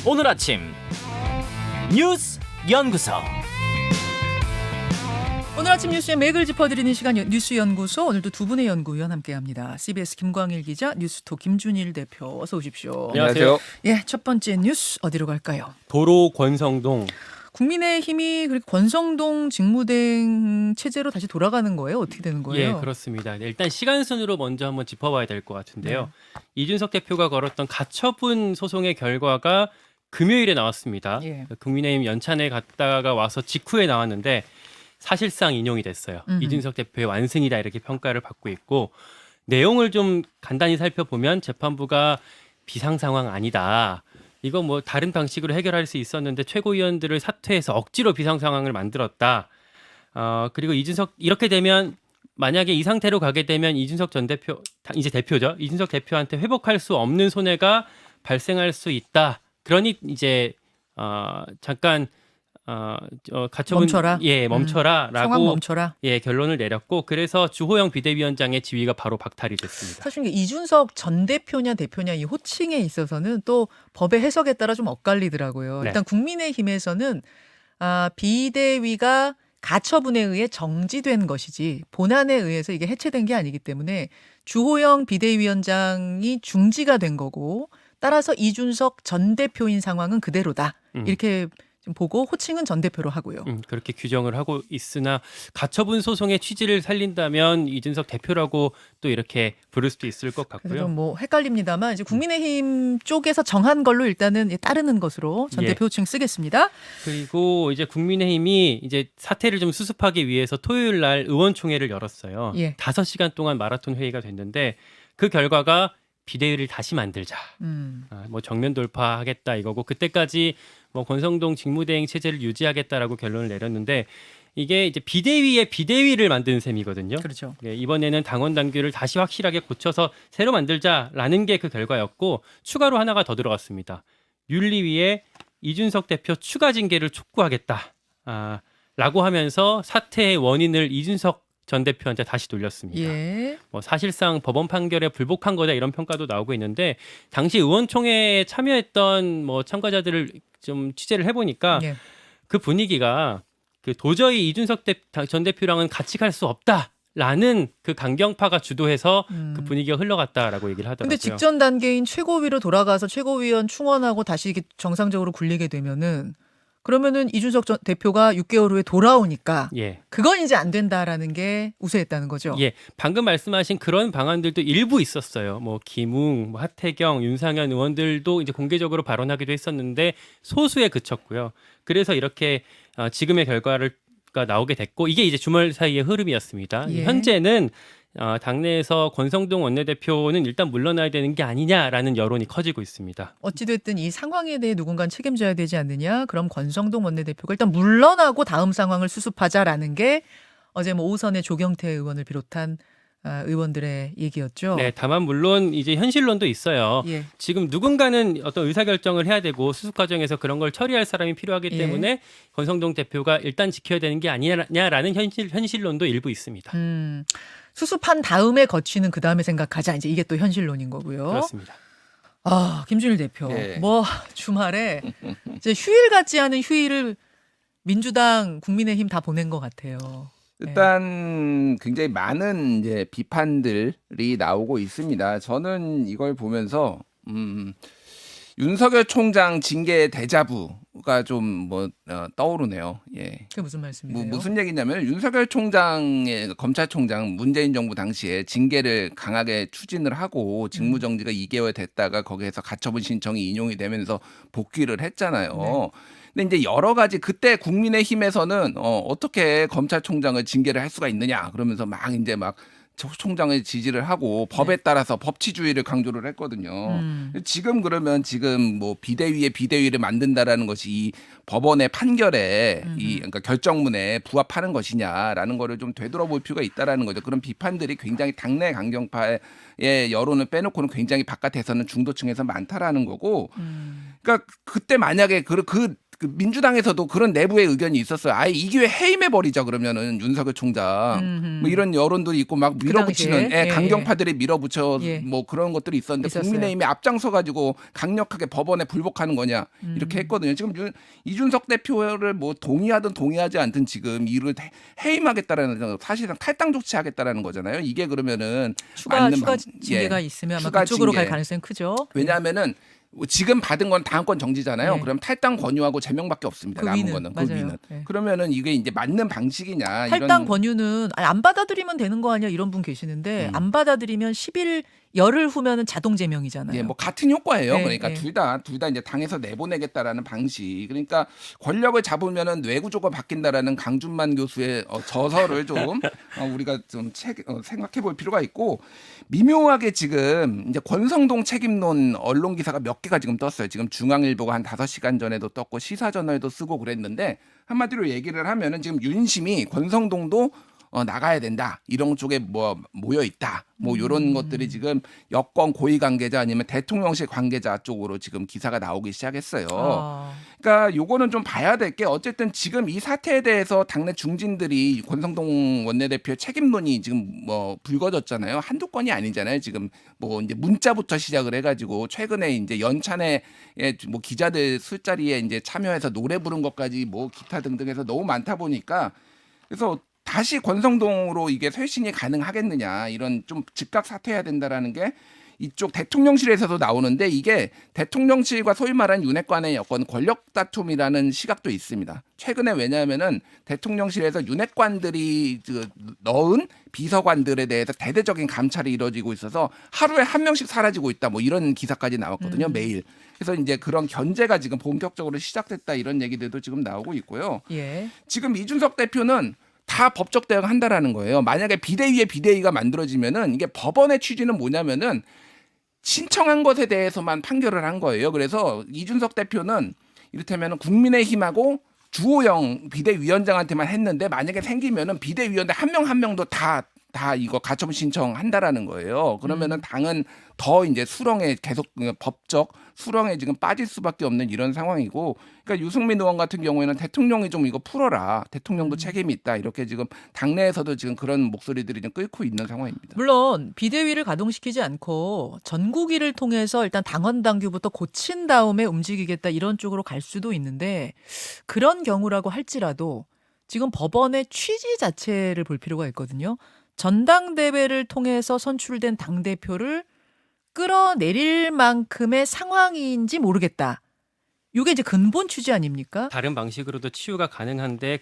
오늘 아침 뉴스 연구소. 오늘 아침 뉴스의 맥을 짚어드리는 시간 뉴스 연구소, 오늘도 두 분의 연구위원 함께합니다. CBS 김광일 기자, 뉴스톱 김준일 대표, 어서 오십시오. 안녕하세요. 예, 첫 번째 뉴스 어디로 갈까요? 도로 권성동. 국민의힘이 그렇게 권성동 직무대행 체제로 다시 돌아가는 거예요? 어떻게 되는 거예요? 예, 그렇습니다. 일단 시간 순으로 먼저 한번 짚어봐야 될 것 같은데요. 이준석 대표가 걸었던 가처분 소송의 결과가 금요일에 나왔습니다. 예. 국민의힘 연찬회 갔다가 와서 직후에 나왔는데 사실상 인용이 됐어요. 이준석 대표의 완승이다 이렇게 평가를 받고 있고, 내용을 좀 간단히 살펴보면 재판부가 비상 상황 아니다. 이거 뭐 다른 방식으로 해결할 수 있었는데 최고위원들을 사퇴해서 억지로 비상 상황을 만들었다. 그리고 이준석 이렇게 되면 만약에 이 상태로 가게 되면 이준석 전 대표 이제 대표죠. 이준석 대표한테 회복할 수 없는 손해가 발생할 수 있다. 그러니 이제 잠깐 가처분 멈춰라. 멈춰라라고 상황 멈춰라. 결론을 내렸고, 그래서 주호영 비대위원장의 지위가 바로 박탈이 됐습니다. 사실 이게 이준석 전 대표냐 대표냐 이 호칭에 있어서는 또 법의 해석에 따라 좀 엇갈리더라고요. 네. 일단 국민의힘에서는 비대위가 가처분에 의해 정지된 것이지 본안에 의해서 이게 해체된 게 아니기 때문에 주호영 비대위원장이 중지가 된 거고, 따라서 이준석 전 대표인 상황은 그대로다. 이렇게 좀 보고 호칭은 전 대표로 하고요. 그렇게 규정을 하고 있으나 가처분 소송의 취지를 살린다면 이준석 대표라고 또 이렇게 부를 수도 있을 것 그래서 같고요. 좀 뭐 헷갈립니다만 이제 국민의힘 쪽에서 정한 걸로 일단은 따르는 것으로 전 예. 대표 호칭 쓰겠습니다. 그리고 이제 국민의힘이 이제 사태를 좀 수습하기 위해서 토요일 날 의원총회를 열었어요. 예. 5시간 동안 마라톤 회의가 됐는데 그 결과가 비대위를 다시 만들자. 뭐 정면 돌파하겠다 이거고, 그때까지 뭐 권성동 직무대행 체제를 유지하겠다라고 결론을 내렸는데, 이게 이제 비대위의 비대위를 만드는 셈이거든요. 그렇죠. 이번에는 당원 당규를 다시 확실하게 고쳐서 새로 만들자라는 게 그 결과였고, 추가로 하나가 더 들어갔습니다. 윤리위에 이준석 대표 추가 징계를 촉구하겠다. 라고 하면서 사태의 원인을 이준석 전 대표한테 다시 돌렸습니다. 예. 뭐 사실상 법원 판결에 불복한 거다 이런 평가도 나오고 있는데, 당시 의원총회에 참여했던 뭐 참가자들을 좀 취재를 해보니까 예. 그 분위기가 도저히 이준석 전 대표랑은 같이 갈 수 없다라는 그 강경파가 주도해서 그 분위기가 흘러갔다라고 얘기를 하더라고요. 근데 직전 단계인 최고위로 돌아가서 최고위원 충원하고 다시 이게 정상적으로 굴리게 되면은, 그러면은 이준석 전 대표가 6개월 후에 돌아오니까 예. 그건 이제 안 된다라는 게 우세했다는 거죠. 예, 방금 말씀하신 그런 방안들도 일부 있었어요. 뭐 김웅, 뭐 하태경, 윤상현 의원들도 이제 공개적으로 발언하기도 했었는데 소수에 그쳤고요. 그래서 이렇게 지금의 결과가 나오게 됐고, 이게 이제 주말 사이의 흐름이었습니다. 예. 현재는 당내에서 권성동 원내대표는 일단 물러나야 되는 게 아니냐라는 여론이 커지고 있습니다. 어찌됐든 이 상황에 대해 누군가 책임져야 되지 않느냐. 그럼 권성동 원내대표가 일단 물러나고 다음 상황을 수습하자라는 게 어제 뭐 오선의 조경태 의원을 비롯한 의원들의 얘기였죠. 네, 다만 물론 이제 현실론도 있어요. 예. 지금 누군가는 어떤 의사결정을 해야 되고 수습 과정에서 그런 걸 처리할 사람이 필요하기 예. 때문에 권성동 대표가 일단 지켜야 되는 게 아니냐라는 현실론도 일부 있습니다. 수습한 다음에 거치는 그 다음에 생각하자. 이제 이게 또 현실론인 거고요. 그렇습니다. 김준일 대표. 예. 뭐 주말에 이제 휴일 같지 않은 휴일을 민주당, 국민의힘 다 보낸 것 같아요. 일단 굉장히 많은 이제 비판들이 나오고 있습니다. 저는 이걸 보면서 윤석열 총장 징계 데자부가 좀 떠오르네요. 예. 그게 무슨 말씀이세요? 무슨 얘기냐면 윤석열 총장의 검찰총장 문재인 정부 당시에 징계를 강하게 추진을 하고 직무정지가 2개월 됐다가 거기에서 가처분 신청이 인용이 되면서 복귀를 했잖아요. 네. 근데 이제 여러 가지 그때 국민의힘에서는 어떻게 검찰총장을 징계를 할 수가 있느냐 그러면서 막 총장의 지지를 하고 법에 따라서 법치주의를 강조를 했거든요. 지금 그러면 뭐 비대위를 만든다라는 것이 이 법원의 판결에 그러니까 결정문에 부합하는 것이냐라는 거를 좀 되돌아볼 필요가 있다라는 거죠. 그런 비판들이 굉장히 당내 강경파의 여론을 빼놓고는 굉장히 바깥에서는 중도층에서 많다라는 거고. 그러니까 그때 만약에 그 그 민주당에서도 그런 내부의 의견이 있었어요. 아예 이 기회 해임해 버리자 그러면은 윤석열 총장 뭐 이런 여론도 있고 막 밀어붙이는 당시에? 예, 강경파들이 밀어붙여 예. 뭐 그런 것들이 있었는데 있었어요. 국민의힘이 앞장서 가지고 강력하게 법원에 불복하는 거냐 이렇게 했거든요. 지금 이준석 대표를 뭐 동의하든 동의하지 않든 지금 이를 해임하겠다라는 사실상 탈당 조치하겠다라는 거잖아요. 이게 그러면은 추가 방- 징계가 예. 있으면 아마 추가 그쪽으로 징계. 갈 가능성이 크죠. 왜냐하면은 지금 받은 건 다음권 정지잖아요. 네. 그럼 탈당 권유하고 제명밖에 없습니다. 그 남은 위는, 거는 맞아요. 그 위는. 네. 그러면은 이게 이제 맞는 방식이냐 탈당 이런 권유는 아니, 안 받아들이면 되는 거 아니야 이런 분 계시는데 안 받아들이면 10일 열흘 후면은 자동 제명이잖아요. 예, 뭐 같은 효과예요. 네, 그러니까 네. 둘 다 이제 당에서 내보내겠다라는 방식. 그러니까 권력을 잡으면은 뇌구조가 바뀐다라는 강준만 교수의 저서를 좀 우리가 좀 생각해 볼 필요가 있고 미묘하게 지금 이제 권성동 책임론 언론 기사가 몇 개가 지금 떴어요. 지금 중앙일보가 한 5시간 전에도 떴고 시사저널도 쓰고 그랬는데 한마디로 얘기를 하면은 지금 윤심이 권성동도 나가야 된다. 이런 쪽에 뭐 모여 있다. 뭐 이런 것들이 지금 여권 고위 관계자 아니면 대통령실 관계자 쪽으로 지금 기사가 나오기 시작했어요. 그러니까 요거는 좀 봐야 될 게 어쨌든 지금 이 사태에 대해서 당내 중진들이 권성동 원내대표의 책임론이 지금 뭐 불거졌잖아요. 한두 건이 아니잖아요. 지금 뭐 이제 문자부터 시작을 해가지고 최근에 이제 연찬에 뭐 기자들 술자리에 이제 참여해서 노래 부른 것까지 뭐 기타 등등해서 너무 많다 보니까 그래서 다시 권성동으로 이게 쇄신이 가능하겠느냐 이런 좀 즉각 사퇴해야 된다라는 게 이쪽 대통령실에서도 나오는데 이게 대통령실과 소위 말하는 윤핵관의 여건 권력 다툼이라는 시각도 있습니다. 최근에 왜냐하면은 대통령실에서 윤핵관들이 넣은 비서관들에 대해서 대대적인 감찰이 이루어지고 있어서 하루에 한 명씩 사라지고 있다 뭐 이런 기사까지 나왔거든요. 매일. 그래서 이제 그런 견제가 지금 본격적으로 시작됐다 이런 얘기들도 지금 나오고 있고요. 예. 지금 이준석 대표는 다 법적 대응한다라는 거예요. 만약에 비대위에 비대위가 만들어지면은 이게 법원의 취지는 뭐냐면은 신청한 것에 대해서만 판결을 한 거예요. 그래서 이준석 대표는 이를테면은 국민의힘하고 주호영 비대위원장한테만 했는데 만약에 생기면은 비대위원장 한 명 한 명도 다 이거 가처분 신청한다라는 거예요. 그러면은 당은 더 이제 수렁에 계속 법적 수렁에 지금 빠질 수밖에 없는 이런 상황이고, 그러니까 유승민 의원 같은 경우에는 대통령이 좀 이거 풀어라, 대통령도 책임이 있다 이렇게 지금 당내에서도 지금 그런 목소리들이 좀 끓고 있는 상황입니다. 물론 비대위를 가동시키지 않고 전국위를 통해서 일단 당원 당규부터 고친 다음에 움직이겠다 이런 쪽으로 갈 수도 있는데 그런 경우라고 할지라도 지금 법원의 취지 자체를 볼 필요가 있거든요. 전당대회를 통해서 선출된 당대표를 끌어내릴 만큼의 상황인지 모르겠다. 이게 이제 근본 취지 아닙니까? 다른 방식으로도 치유가 가능한데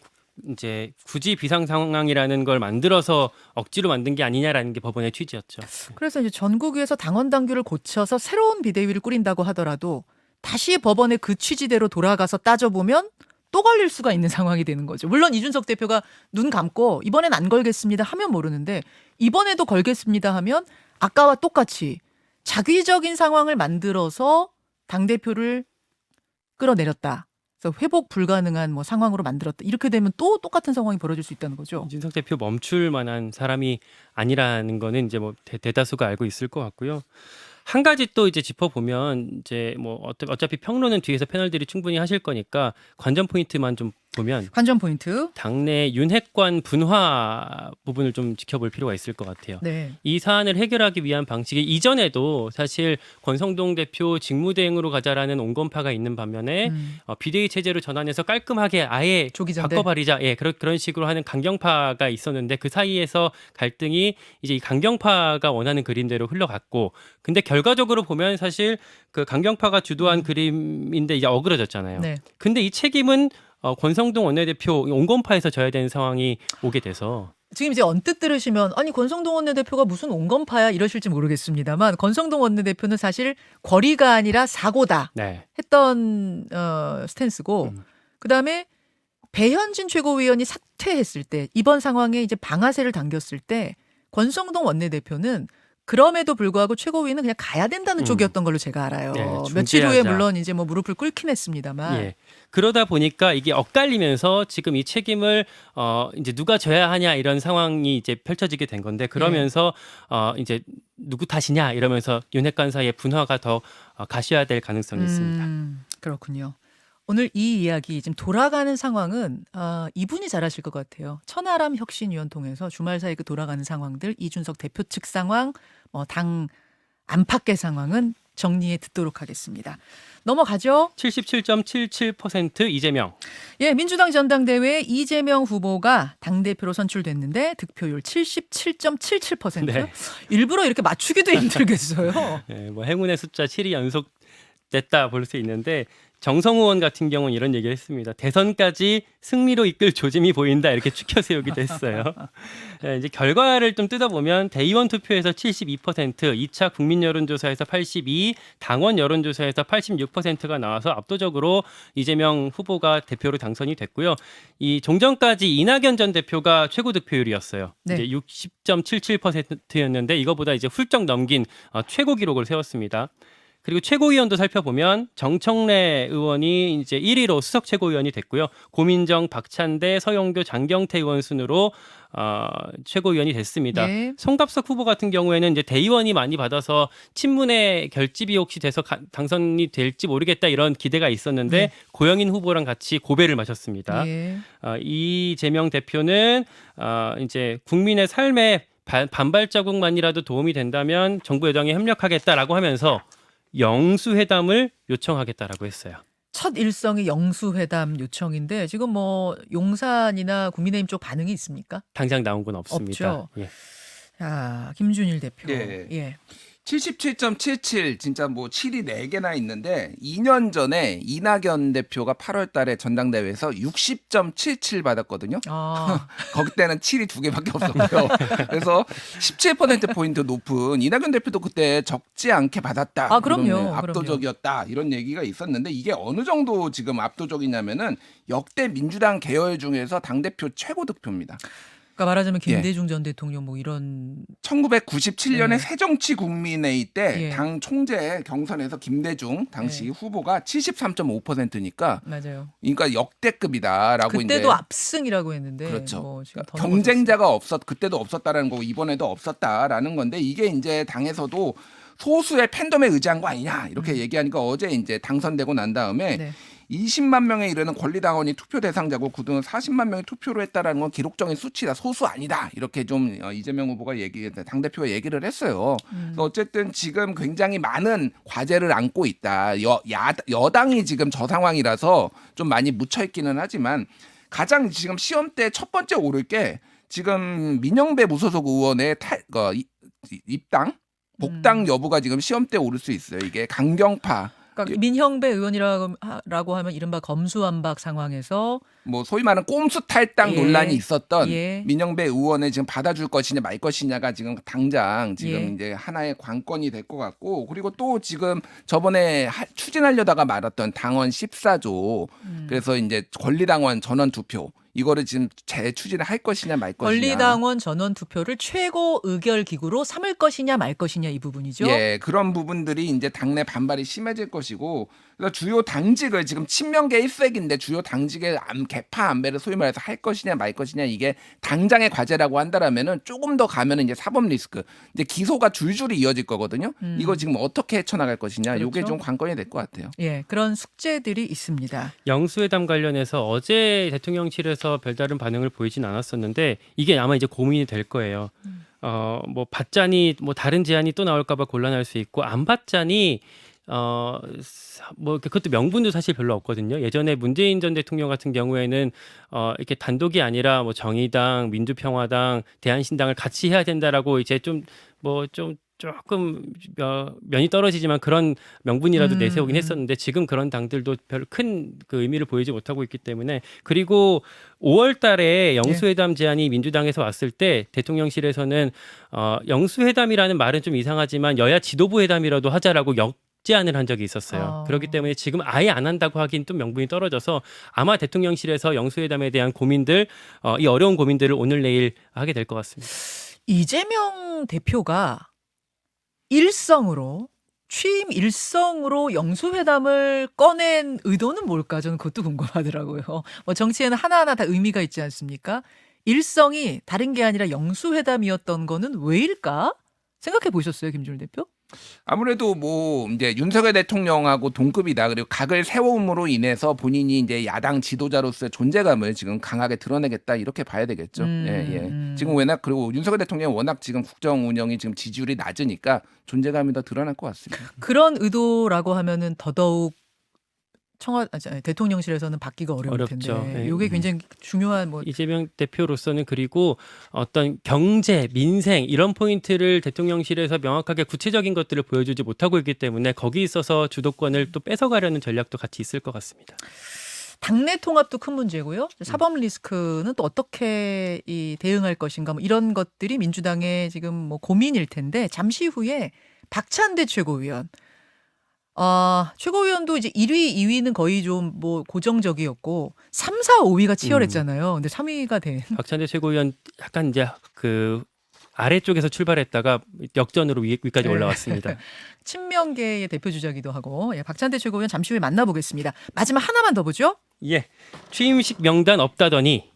이제 굳이 비상 상황이라는 걸 만들어서 억지로 만든 게 아니냐라는 게 법원의 취지였죠. 그래서 이제 전국위에서 당원 당규를 고쳐서 새로운 비대위를 꾸린다고 하더라도 다시 법원의 그 취지대로 돌아가서 따져보면 또 걸릴 수가 있는 상황이 되는 거죠. 물론 이준석 대표가 눈 감고 이번엔 안 걸겠습니다 하면 모르는데 이번에도 걸겠습니다 하면 아까와 똑같이 자기적인 상황을 만들어서 당대표를 끌어내렸다. 그래서 회복 불가능한 뭐 상황으로 만들었다. 이렇게 되면 또 똑같은 상황이 벌어질 수 있다는 거죠. 이준석 대표 멈출 만한 사람이 아니라는 거는 이제 뭐 대다수가 알고 있을 것 같고요. 한 가지 또 이제 짚어보면 이제 뭐 어차피 평론은 뒤에서 패널들이 충분히 하실 거니까 관전 포인트만 좀 보면 관전 포인트. 당내 윤핵관 분화 부분을 좀 지켜볼 필요가 있을 것 같아요. 네. 이 사안을 해결하기 위한 방식이 이전에도 사실 권성동 대표 직무대행으로 가자라는 온건파가 있는 반면에 비대위 체제로 전환해서 깔끔하게 아예 조기전대. 바꿔버리자, 예, 그런 식으로 하는 강경파가 있었는데 그 사이에서 갈등이 이제 이 강경파가 원하는 그림대로 흘러갔고, 근데 결과적으로 보면 사실 그 강경파가 주도한 그림인데 이제 어그러졌잖아요. 네. 근데 이 책임은 권성동 원내대표 온건파에서 져야 되는 상황이 오게 돼서 지금 이제 언뜻 들으시면 아니 권성동 원내대표가 무슨 온건파야 이러실지 모르겠습니다만 권성동 원내대표는 사실 권위가 아니라 사고다 네. 했던 스탠스고 그다음에 배현진 최고위원이 사퇴했을 때 이번 상황에 이제 방아쇠를 당겼을 때 권성동 원내대표는 그럼에도 불구하고 최고위는 그냥 가야 된다는 쪽이었던 걸로 제가 알아요. 네, 며칠 후에 중재하자. 물론 이제 뭐 무릎을 꿇긴 했습니다만. 예. 그러다 보니까 이게 엇갈리면서 지금 이 책임을 이제 누가 져야 하냐 이런 상황이 이제 펼쳐지게 된 건데 그러면서 이제 누구 탓이냐 이러면서 윤핵관 사이의 분화가 더 가셔야 될 가능성이 있습니다. 그렇군요. 오늘 이 이야기 지금 돌아가는 상황은 이분이 잘하실 것 같아요. 천하람 혁신위원 통해서 주말 사이 그 돌아가는 상황들, 이준석 대표 측 상황, 당 안팎의 상황은 정리해 듣도록 하겠습니다. 넘어가죠. 77.77% 이재명. 예, 민주당 전당대회에 이재명 후보가 당대표로 선출됐는데 득표율 77.77%. 네. 일부러 이렇게 맞추기도 힘들겠어요. 네, 뭐 행운의 숫자 7이 연속됐다 볼 수 있는데 정성우 의원 같은 경우는 이런 얘기를 했습니다. 대선까지 승리로 이끌 조짐이 보인다 이렇게 추켜 세우기도 했어요. 네, 이제 결과를 좀 뜯어보면 대의원 투표에서 72%, 2차 국민 여론조사에서 82, 당원 여론조사에서 86%가 나와서 압도적으로 이재명 후보가 대표로 당선이 됐고요. 이 종전까지 이낙연 전 대표가 최고 득표율이었어요. 네. 이제 60.77%였는데 이거보다 이제 훌쩍 넘긴 최고 기록을 세웠습니다. 그리고 최고위원도 살펴보면 정청래 의원이 이제 1위로 수석 최고위원이 됐고요. 고민정, 박찬대, 서영교, 장경태 의원 순으로 최고위원이 됐습니다. 네. 송갑석 후보 같은 경우에는 이제 대의원이 많이 받아서 친문의 결집이 혹시 돼서 당선이 될지 모르겠다 이런 기대가 있었는데 네. 고영인 후보랑 같이 고배를 마셨습니다. 예. 이재명 대표는 이제 국민의 삶에 반발 자국만이라도 도움이 된다면 정부 여당에 협력하겠다라고 하면서 영수회담을 요청하겠다라고 했어요. 첫 일성이 영수회담 요청인데 지금 뭐 용산이나 국민의힘 쪽 반응이 있습니까? 당장 나온 건 없습니다. 없죠. 예. 자, 김준일 대표. 예. 예. 77.77 진짜 뭐 7이 4개나 있는데 2년 전에 이낙연 대표가 8월 달에 전당대회에서 60.77 받았거든요. 거기 때는 7이 2개밖에 없었고요. 그래서 17%포인트 높은 이낙연 대표도 그때 적지 않게 받았다. 그럼요. 이런, 압도적이었다. 이런 얘기가 있었는데 이게 어느 정도 지금 압도적이냐면은 역대 민주당 계열 중에서 당대표 최고 득표입니다. 그러니까 말하자면 김대중 전 대통령 뭐 이런 1997년에 네. 새정치국민회의 때 예. 당 총재 경선에서 김대중 당시 네. 후보가 73.5%니까 맞아요. 그러니까 역대급이다라고 그때도 이제 압승이라고 했는데 그렇죠. 뭐 지금 더 경쟁자가 그때도 없었다라는 거고 이번에도 없었다라는 건데 이게 이제 당에서도 소수의 팬덤에 의지한 거 아니냐 이렇게 얘기하니까 어제 이제 당선되고 난 다음에 네. 20만 명에 이르는 권리당원이 투표 대상자고 그동안 40만 명이 투표를 했다라는 건 기록적인 수치다. 소수 아니다. 이렇게 좀 이재명 후보가 당대표가 얘기를 했어요. 그래서 어쨌든 지금 굉장히 많은 과제를 안고 있다. 여당이 지금 저 상황이라서 좀 많이 묻혀 있기는 하지만 가장 지금 시험대 첫 번째 오를 게 지금 민영배 무소속 의원의 입당 복당 여부가 지금 시험대 오를 수 있어요. 이게 강경파 그러니까 민형배 의원이라고 하면 이른바 검수완박 상황에서 뭐 소위 말하는 꼼수 탈당 예. 논란이 있었던 예. 민영배 의원을 지금 받아줄 것이냐 말 것이냐가 지금 당장 지금 예. 이제 하나의 관건이 될 것 같고 그리고 또 지금 저번에 추진하려다가 말았던 당원 14조 그래서 이제 권리당원 전원 투표 이거를 지금 재추진을 할 것이냐 말 것이냐. 권리당원 전원 투표를 최고 의결 기구로 삼을 것이냐 말 것이냐 이 부분이죠. 예, 그런 부분들이 이제 당내 반발이 심해질 것이고 그래서 주요 당직을 지금 친명계 1색인데 주요 당직의 개파 안배를 소위 말해서 할 것이냐 말 것이냐 이게 당장의 과제라고 한다라면은 조금 더 가면은 이제 사법 리스크 이제 기소가 줄줄이 이어질 거거든요. 이거 지금 어떻게 헤쳐나갈 것이냐 그렇죠. 이게 좀 관건이 될 것 같아요. 예, 그런 숙제들이 있습니다. 영수회담 관련해서 어제 대통령실에서 별다른 반응을 보이진 않았었는데 이게 아마 이제 고민이 될 거예요. 뭐 받자니 뭐 다른 제안이 또 나올까봐 곤란할 수 있고 안 받자니 뭐 그것도 명분도 사실 별로 없거든요. 예전에 문재인 전 대통령 같은 경우에는 이렇게 단독이 아니라 뭐 정의당, 민주평화당, 대한신당을 같이 해야 된다라고 이제 좀 조금 면이 떨어지지만 그런 명분이라도 내세우긴 했었는데 지금 그런 당들도 별 큰 그 의미를 보이지 못하고 있기 때문에 그리고 5월 달에 영수회담 제안이 민주당에서 왔을 때 대통령실에서는 영수회담이라는 말은 좀 이상하지만 여야 지도부 회담이라도 하자라고 제안을 한 적이 있었어요. 그렇기 때문에 지금 아예 안 한다고 하긴 좀 명분이 떨어져서 아마 대통령실에서 영수회담에 대한 고민들, 이 어려운 고민들을 오늘 내일 하게 될 것 같습니다. 이재명 대표가 취임 일성으로 영수회담을 꺼낸 의도는 뭘까? 저는 그것도 궁금하더라고요. 뭐 정치에는 하나하나 다 의미가 있지 않습니까? 일성이 다른 게 아니라 영수회담이었던 거는 왜일까? 생각해 보셨어요, 김준일 대표? 아무래도 뭐 이제 윤석열 대통령하고 동급이다. 그리고 각을 세움으로 인해서 본인이 이제 야당 지도자로서의 존재감을 지금 강하게 드러내겠다 이렇게 봐야 되겠죠. 예. 지금 워낙 그리고 윤석열 대통령 워낙 지금 국정 운영이 지금 지지율이 낮으니까 존재감이 더 드러날 것 같습니다. 그런 의도라고 하면은 더더욱 대통령실에서는 받기가 어려울 어렵죠. 텐데 네. 이게 굉장히 중요한 뭐 이재명 대표로서는 그리고 어떤 경제, 민생 이런 포인트를 대통령실에서 명확하게 구체적인 것들을 보여주지 못하고 있기 때문에 거기 있어서 주도권을 또 뺏어가려는 전략도 같이 있을 것 같습니다. 당내 통합도 큰 문제고요. 사법 리스크는 또 어떻게 대응할 것인가 뭐 이런 것들이 민주당의 지금 뭐 고민일 텐데 잠시 후에 박찬대 최고위원. 최고위원도 이제 1위, 2위는 거의 좀 뭐 고정적이었고 3, 4, 5위가 치열했잖아요. 근데 3위가 된. 박찬대 최고위원 약간 이제 그 아래쪽에서 출발했다가 역전으로 위까지 네. 올라왔습니다. 친명계의 대표 주자기도 하고 박찬대 최고위원 잠시 후에 만나보겠습니다. 마지막 하나만 더 보죠. 예, 취임식 명단 없다더니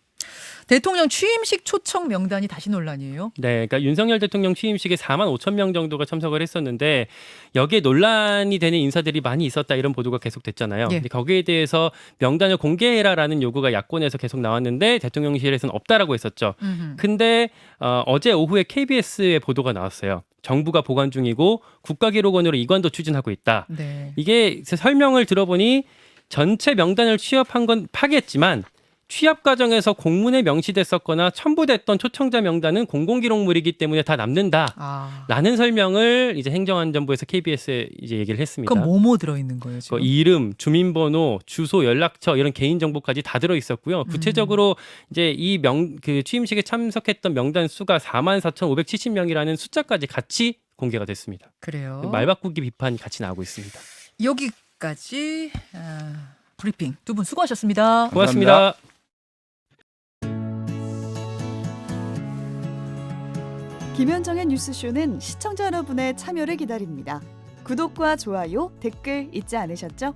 대통령 취임식 초청 명단이 다시 논란이에요. 네, 그러니까 윤석열 대통령 취임식에 4만 5천 명 정도가 참석을 했었는데 여기에 논란이 되는 인사들이 많이 있었다 이런 보도가 계속됐잖아요. 예. 근데 거기에 대해서 명단을 공개해라라는 요구가 야권에서 계속 나왔는데 대통령실에서는 없다라고 했었죠. 근데 어제 오후에 KBS에 보도가 나왔어요. 정부가 보관 중이고 국가기록원으로 이관도 추진하고 있다. 네. 이게 설명을 들어보니 전체 명단을 취합한 건 파기했지만 취합 과정에서 공문에 명시됐었거나 첨부됐던 초청자 명단은 공공기록물이기 때문에 다 남는다. 라는 설명을 이제 행정안전부에서 KBS에 이제 얘기를 했습니다. 그럼 뭐뭐 들어있는 거예요 지금? 그 이름, 주민번호, 주소, 연락처 이런 개인 정보까지 다 들어 있었고요. 구체적으로 이제 그 취임식에 참석했던 명단 수가 44,570명이라는 숫자까지 같이 공개가 됐습니다. 그래요. 말 바꾸기 비판이 같이 나오고 있습니다. 여기까지 브리핑 두 분 수고하셨습니다. 고맙습니다. 김현정의 뉴스쇼는 시청자 여러분의 참여를 기다립니다. 구독과 좋아요, 댓글 잊지 않으셨죠?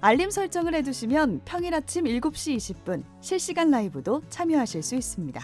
알림 설정을 해두시면 평일 아침 7시 20분 실시간 라이브도 참여하실 수 있습니다.